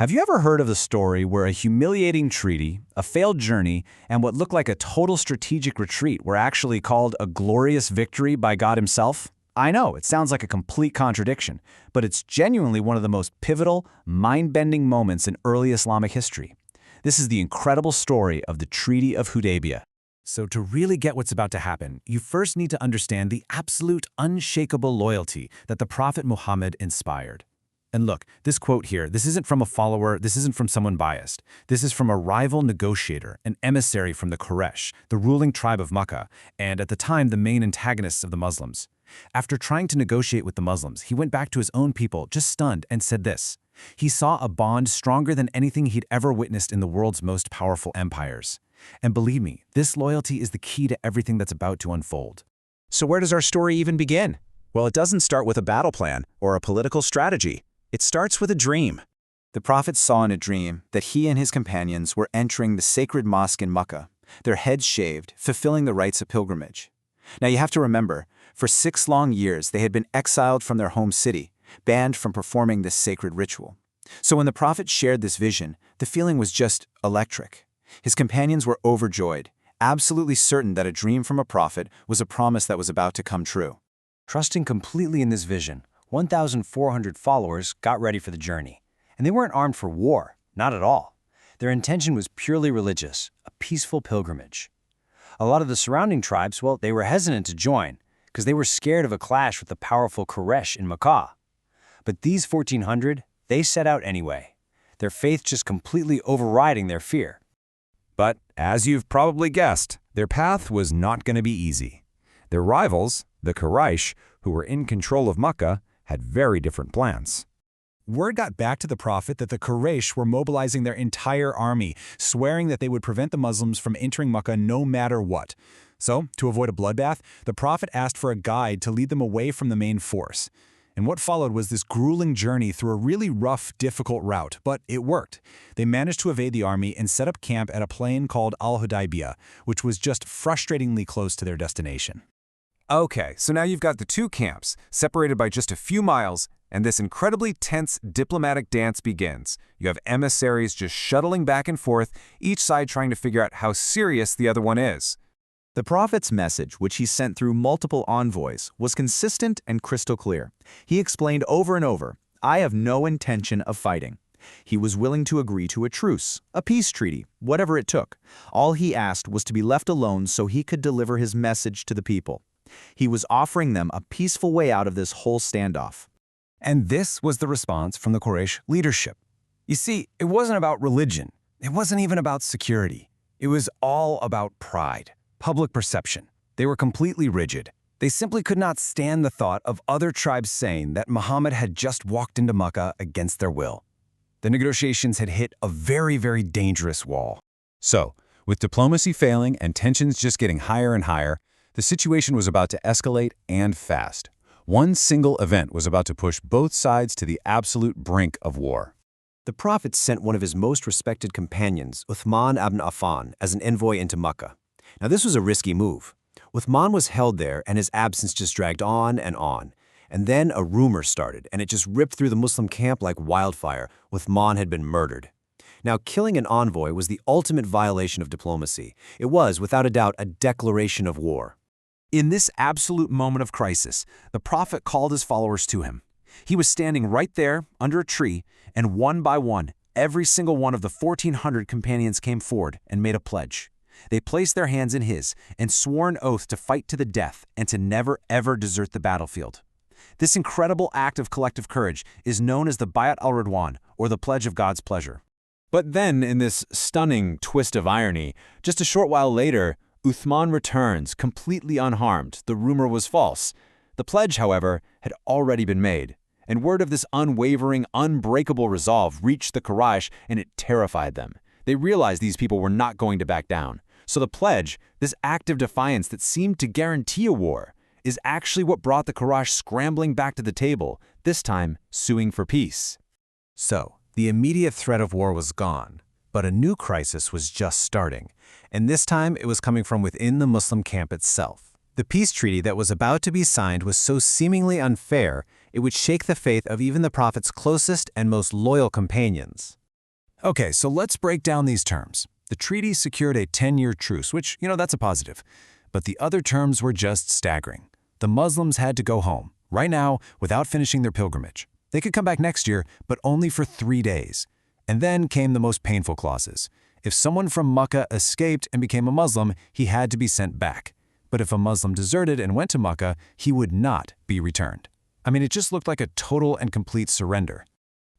Have you ever heard of the story where a humiliating treaty, a failed journey, and what looked like a total strategic retreat were actually called a glorious victory by God Himself? I know, it sounds like a complete contradiction, but it's genuinely one of the most pivotal, mind-bending moments in early Islamic history. This is the incredible story of the Treaty of Hudaybiyah. So to really get what's about to happen, you first need to understand the absolute unshakable loyalty that the Prophet Muhammad inspired. And look, this quote here, this isn't from a follower, this isn't from someone biased. This is from a rival negotiator, an emissary from the Quraysh, the ruling tribe of Makkah, and at the time the main antagonists of the Muslims. After trying to negotiate with the Muslims, he went back to his own people, just stunned, and said this. He saw a bond stronger than anything he'd ever witnessed in the world's most powerful empires. And believe me, this loyalty is the key to everything that's about to unfold. So where does our story even begin? Well, it doesn't start with a battle plan or a political strategy. It starts with a dream. The Prophet saw in a dream that he and his companions were entering the sacred mosque in Makkah, their heads shaved, fulfilling the rites of pilgrimage. Now you have to remember, for 6 long years they had been exiled from their home city, banned from performing this sacred ritual. So when the Prophet shared this vision, the feeling was just electric. His companions were overjoyed, absolutely certain that a dream from a prophet was a promise that was about to come true. Trusting completely in this vision, 1,400 followers got ready for the journey. And they weren't armed for war, not at all. Their intention was purely religious, a peaceful pilgrimage. A lot of the surrounding tribes, well, they were hesitant to join because they were scared of a clash with the powerful Quraysh in Makkah. But these 1,400, they set out anyway, their faith just completely overriding their fear. But, as you've probably guessed, their path was not going to be easy. Their rivals, the Quraysh, who were in control of Makkah, had very different plans. Word got back to the Prophet that the Quraysh were mobilizing their entire army, swearing that they would prevent the Muslims from entering Makkah no matter what. So, to avoid a bloodbath, the Prophet asked for a guide to lead them away from the main force. And what followed was this grueling journey through a really rough, difficult route, but it worked. They managed to evade the army and set up camp at a plain called Al-Hudaybiyah, which was just frustratingly close to their destination. Okay, so now you've got the two camps, separated by just a few miles, and this incredibly tense diplomatic dance begins. You have emissaries just shuttling back and forth, each side trying to figure out how serious the other one is. The Prophet's message, which he sent through multiple envoys, was consistent and crystal clear. He explained over and over, "I have no intention of fighting." He was willing to agree to a truce, a peace treaty, whatever it took. All he asked was to be left alone so he could deliver his message to the people. He was offering them a peaceful way out of this whole standoff. And this was the response from the Quraysh leadership. You see, it wasn't about religion. It wasn't even about security. It was all about pride, public perception. They were completely rigid. They simply could not stand the thought of other tribes saying that Muhammad had just walked into Makkah against their will. The negotiations had hit a very, very dangerous wall. So, with diplomacy failing and tensions just getting higher and higher, the situation was about to escalate and fast. One single event was about to push both sides to the absolute brink of war. The Prophet sent one of his most respected companions, Uthman ibn Affan, as an envoy into Makkah. Now this was a risky move. Uthman was held there and his absence just dragged on. And then a rumor started and it just ripped through the Muslim camp like wildfire. Uthman had been murdered. Now killing an envoy was the ultimate violation of diplomacy. It was, without a doubt, a declaration of war. In this absolute moment of crisis, the Prophet called his followers to him. He was standing right there, under a tree, and one by one, every single one of the 1,400 companions came forward and made a pledge. They placed their hands in his and swore an oath to fight to the death and to never ever desert the battlefield. This incredible act of collective courage is known as the Bayat al-Ridwan, or the Pledge of God's Pleasure. But then, in this stunning twist of irony, just a short while later, Uthman returns, completely unharmed. The rumor was false. The pledge, however, had already been made, and word of this unwavering, unbreakable resolve reached the Quraysh, and it terrified them. They realized these people were not going to back down. So the pledge, this act of defiance that seemed to guarantee a war, is actually what brought the Quraysh scrambling back to the table, this time suing for peace. So, the immediate threat of war was gone, but a new crisis was just starting. And this time it was coming from within the Muslim camp itself. The peace treaty that was about to be signed was so seemingly unfair, it would shake the faith of even the Prophet's closest and most loyal companions. Okay, so let's break down these terms. The treaty secured a 10-year truce, which, that's a positive. But the other terms were just staggering. The Muslims had to go home, right now, without finishing their pilgrimage. They could come back next year, but only for 3 days. And then came the most painful clauses. If someone from Mecca escaped and became a Muslim, he had to be sent back. But if a Muslim deserted and went to Mecca, he would not be returned. I mean, it just looked like a total and complete surrender.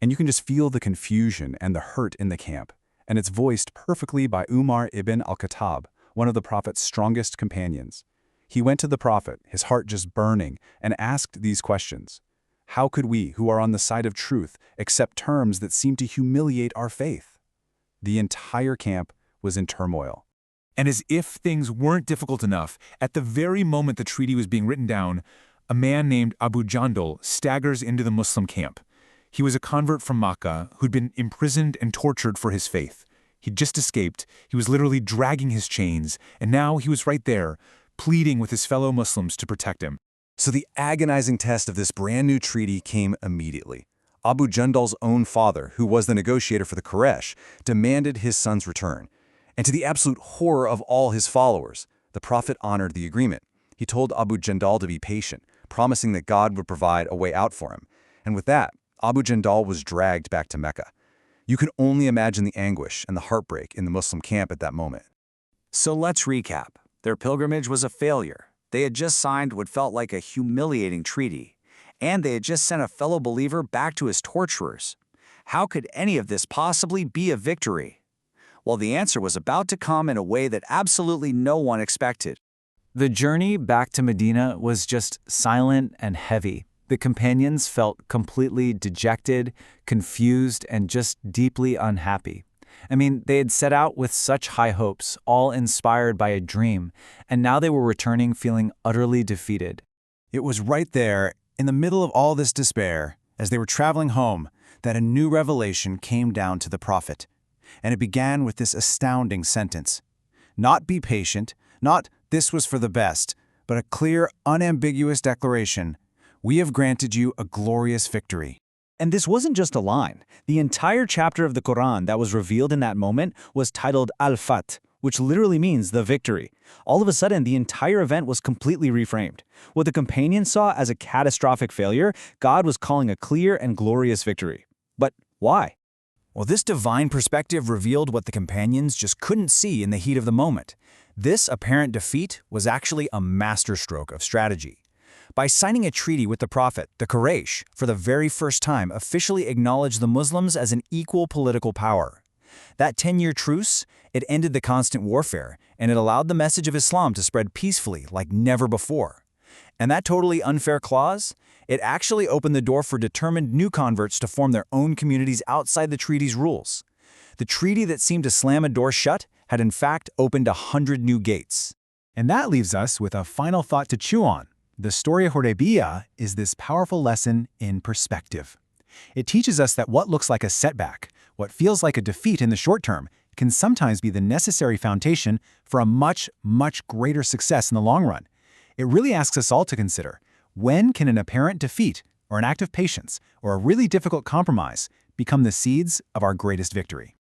And you can just feel the confusion and the hurt in the camp. And it's voiced perfectly by Umar ibn al-Khattab, one of the Prophet's strongest companions. He went to the Prophet, his heart just burning, and asked these questions. How could we, who are on the side of truth, accept terms that seem to humiliate our faith? The entire camp was in turmoil. And as if things weren't difficult enough, at the very moment the treaty was being written down, a man named Abu Jandal staggers into the Muslim camp. He was a convert from Makkah who'd been imprisoned and tortured for his faith. He'd just escaped, he was literally dragging his chains, and now he was right there, pleading with his fellow Muslims to protect him. So the agonizing test of this brand new treaty came immediately. Abu Jandal's own father, who was the negotiator for the Quraysh, demanded his son's return. And to the absolute horror of all his followers, the Prophet honored the agreement. He told Abu Jandal to be patient, promising that God would provide a way out for him. And with that, Abu Jandal was dragged back to Mecca. You can only imagine the anguish and the heartbreak in the Muslim camp at that moment. So let's recap. Their pilgrimage was a failure. They had just signed what felt like a humiliating treaty, and they had just sent a fellow believer back to his torturers. How could any of this possibly be a victory? Well, the answer was about to come in a way that absolutely no one expected. The journey back to Medina was just silent and heavy. The companions felt completely dejected, confused, and just deeply unhappy. I mean, they had set out with such high hopes, all inspired by a dream, and now they were returning feeling utterly defeated. It was right there, in the middle of all this despair, as they were traveling home, that a new revelation came down to the Prophet. And it began with this astounding sentence. Not be patient, not this was for the best, but a clear, unambiguous declaration. We have granted you a glorious victory. And this wasn't just a line. The entire chapter of the Quran that was revealed in that moment was titled Al-Fath, which literally means the victory. All of a sudden, the entire event was completely reframed. What the companions saw as a catastrophic failure, God was calling a clear and glorious victory. But why? Well, this divine perspective revealed what the companions just couldn't see in the heat of the moment. This apparent defeat was actually a masterstroke of strategy. By signing a treaty with the Prophet, the Quraysh, for the very first time, officially acknowledged the Muslims as an equal political power. That 10-year truce, it ended the constant warfare, and it allowed the message of Islam to spread peacefully like never before. And that totally unfair clause, it actually opened the door for determined new converts to form their own communities outside the treaty's rules. The treaty that seemed to slam a door shut had in fact opened 100 new gates. And that leaves us with a final thought to chew on. The story of Hudaybiyah is this powerful lesson in perspective. It teaches us that what looks like a setback, what feels like a defeat in the short term, can sometimes be the necessary foundation for a much, much greater success in the long run. It really asks us all to consider, when can an apparent defeat, or an act of patience, or a really difficult compromise become the seeds of our greatest victory?